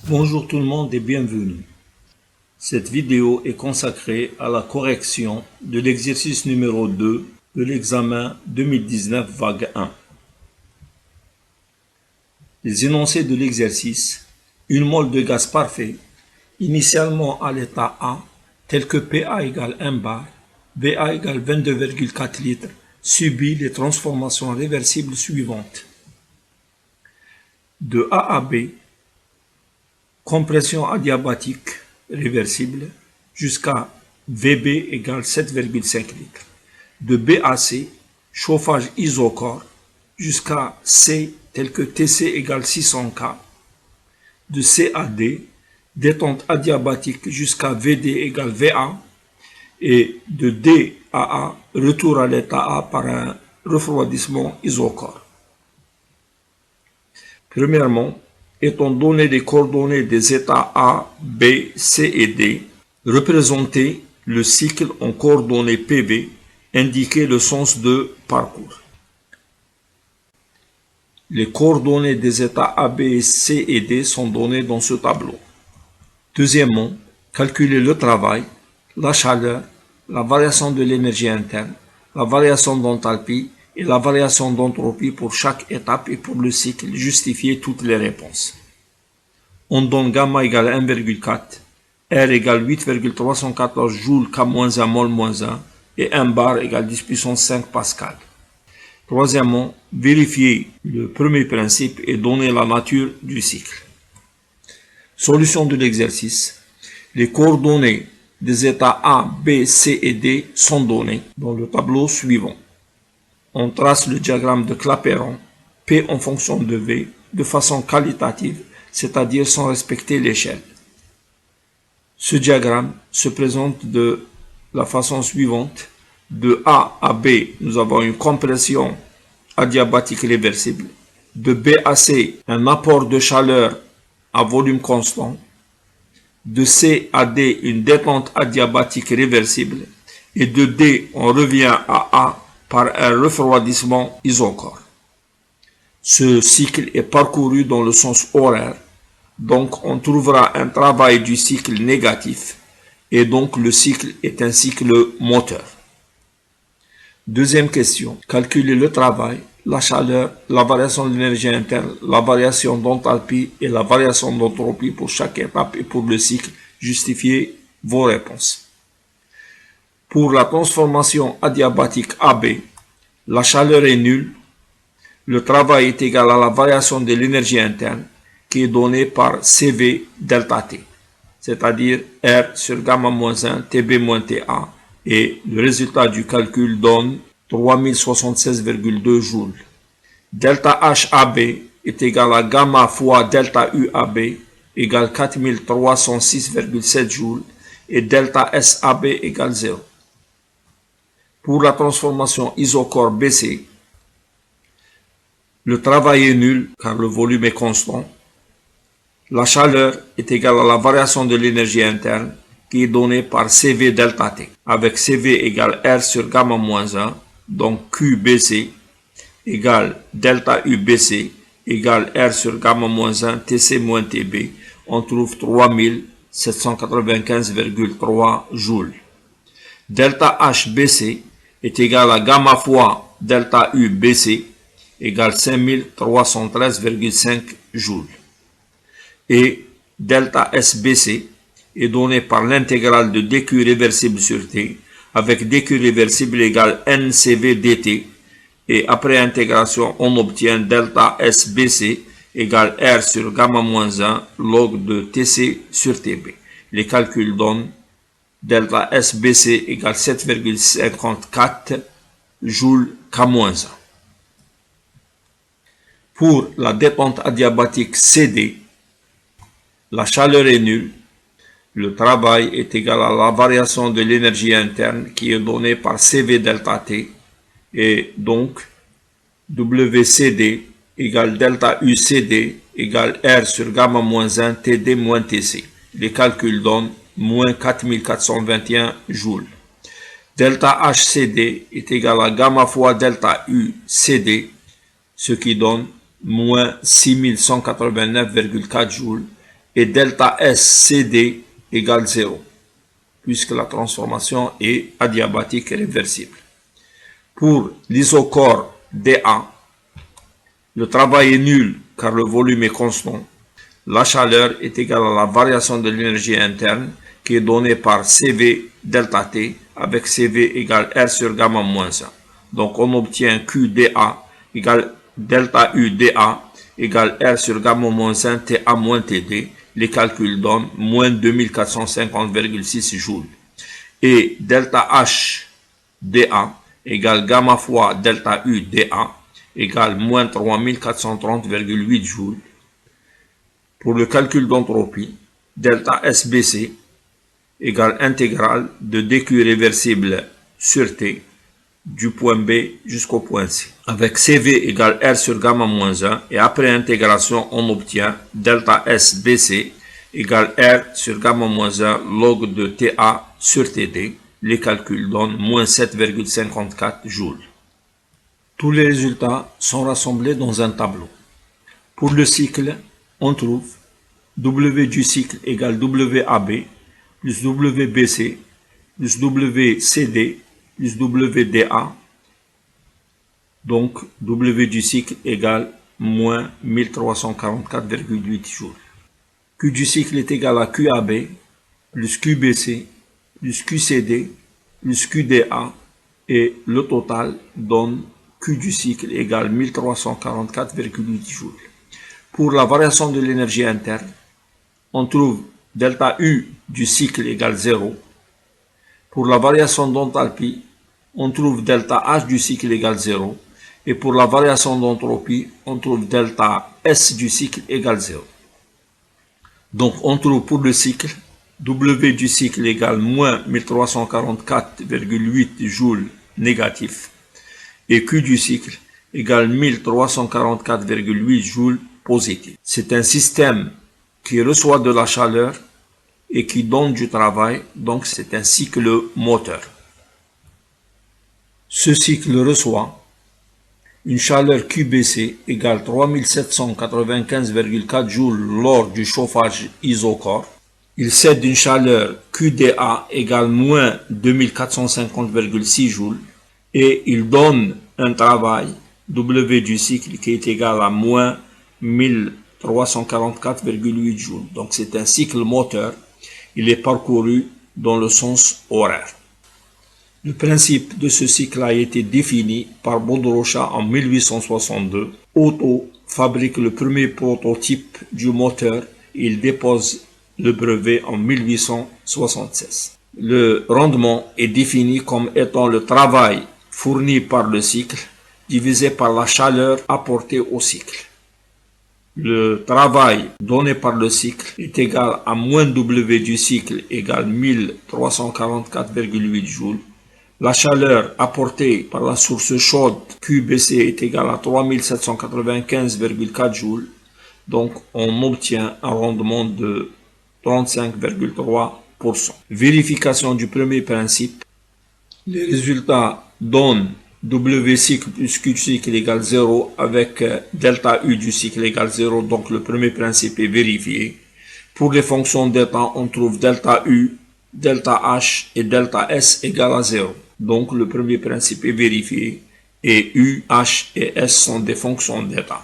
Bonjour tout le monde et bienvenue. Cette vidéo est consacrée à la correction de l'exercice numéro 2 de l'examen 2019 vague 1. Les énoncés de l'exercice: une mole de gaz parfait, initialement à l'état A, tel que PA égale 1 bar, BA égale 22,4 litres, subit les transformations réversibles suivantes. De A à B, compression adiabatique réversible jusqu'à VB égale 7,5 litres. De B à C, chauffage isocore jusqu'à C tel que TC égale 600 K. De C à D, détente adiabatique jusqu'à VD égale VA. Et de D à A, retour à l'état A par un refroidissement isocore. Premièrement, étant donné les coordonnées des états A, B, C et D, représenter le cycle en coordonnées PV, indiquer le sens de parcours. Les coordonnées des états A, B, C et D sont données dans ce tableau. Deuxièmement, calculer le travail, la chaleur, la variation de l'énergie interne, la variation d'enthalpie et la variation d'entropie pour chaque étape et pour le cycle, justifier toutes les réponses. On donne gamma égale 1,4, R égale 8,314 joules K-1 mol-1 et 1 bar égale 10 puissance 5 pascal. Troisièmement, vérifier le premier principe et donner la nature du cycle. Solution de l'exercice. Les coordonnées des états A, B, C et D sont données dans le tableau suivant. On trace le diagramme de Clapeyron, P en fonction de V, de façon qualitative, c'est-à-dire sans respecter l'échelle. Ce diagramme se présente de la façon suivante. De A à B, nous avons une compression adiabatique réversible. De B à C, un apport de chaleur à volume constant. De C à D, une détente adiabatique réversible. Et de D, on revient à A par un refroidissement isocore. Ce cycle est parcouru dans le sens horaire, donc on trouvera un travail du cycle négatif, et donc le cycle est un cycle moteur. Deuxième question, calculer le travail, la chaleur, la variation de l'énergie interne, la variation d'enthalpie et la variation d'entropie pour chaque étape et pour le cycle, justifiez vos réponses. Pour la transformation adiabatique AB, la chaleur est nulle, le travail est égal à la variation de l'énergie interne qui est donnée par CV delta T, c'est-à-dire R sur gamma-1 TB-TA, et le résultat du calcul donne 3076,2 joules. Delta HAB est égal à gamma fois delta UAB égale 4306,7 joules et delta SAB égale 0. Pour la transformation isocore BC, le travail est nul car le volume est constant. La chaleur est égale à la variation de l'énergie interne qui est donnée par CV delta T, avec CV égale R sur gamma-1, donc QBC égale delta UBC égale R sur gamma-1 TC-TB, on trouve 3795,3 joules. Delta HBC est égal à gamma fois delta UBC égale 5313,5 joules. Et delta SBC est donné par l'intégrale de dQ réversible sur T, avec dQ réversible égale NCV dt, et après intégration, on obtient delta SBC égale R sur gamma-1 log de TC sur TB. Les calculs donnent delta SBC égale 7,54 joules K-1. Pour la détente adiabatique CD, la chaleur est nulle, le travail est égal à la variation de l'énergie interne qui est donnée par CV delta T, et donc WCD égale delta UCD égale R sur gamma-1 TD-TC. Les calculs donnent moins 4421 joules. Delta HCD est égal à gamma fois delta UCD, ce qui donne moins 6189,4 joules. et delta S CD égale 0, puisque la transformation est adiabatique et réversible. Pour l'isochore DA, le travail est nul car le volume est constant. La chaleur est égale à la variation de l'énergie interne qui est donnée par CV delta T avec CV égale R sur gamma moins 1. Donc on obtient QDA égale delta UDA égale R sur gamma moins 1 TA moins TD. Les calculs donnent moins 2450,6 joules. Et delta H DA égale gamma fois delta U DA égale moins 3430,8 joules. Pour le calcul d'entropie, delta SBC égale intégrale de dQ réversible sur T du point B jusqu'au point C. Avec CV égale R sur gamma moins 1 et après intégration, on obtient delta SBC égale R sur gamma moins 1 log de TA sur TD. Les calculs donnent moins 7,54 joules. Tous les résultats sont rassemblés dans un tableau. Pour le cycle, on trouve W du cycle égale WAB plus WBC plus WCD plus WDA. Donc W du cycle égale moins 1344,8 joules. Q du cycle est égal à QAB plus QBC plus QCD plus QDA et le total donne Q du cycle égale 1344,8 joules. Pour la variation de l'énergie interne, on trouve delta U du cycle égale 0. Pour la variation d'enthalpie, on trouve delta H du cycle égale 0. Et pour la variation d'entropie, on trouve delta S du cycle égale 0. Donc on trouve pour le cycle W du cycle égale moins 1344,8 joules négatifs et Q du cycle égale 1344,8 joules positifs. C'est un système qui reçoit de la chaleur et qui donne du travail, donc c'est un cycle moteur. Ce cycle reçoit une chaleur QBC égale 3795,4 joules lors du chauffage isochore. Il cède une chaleur QDA égale moins 2450,6 joules et il donne un travail W du cycle qui est égal à moins 1344,8 joules. Donc c'est un cycle moteur. Il est parcouru dans le sens horaire. Le principe de ce cycle a été défini par Bodrocha en 1862. Otto fabrique le premier prototype du moteur et il dépose le brevet en 1876. Le rendement est défini comme étant le travail fourni par le cycle divisé par la chaleur apportée au cycle. Le travail donné par le cycle est égal à moins W du cycle égale 1344,8 joules. La chaleur apportée par la source chaude QBC est égale à 3795,4 joules. Donc on obtient un rendement de 35,3%. Vérification du premier principe. Les résultats donnent W cycle plus Q cycle égale 0 avec delta U du cycle égale 0. Donc le premier principe est vérifié. Pour les fonctions d'état, on trouve delta U, delta H et delta S égale à 0. Donc le premier principe est vérifié et U, H et S sont des fonctions d'état.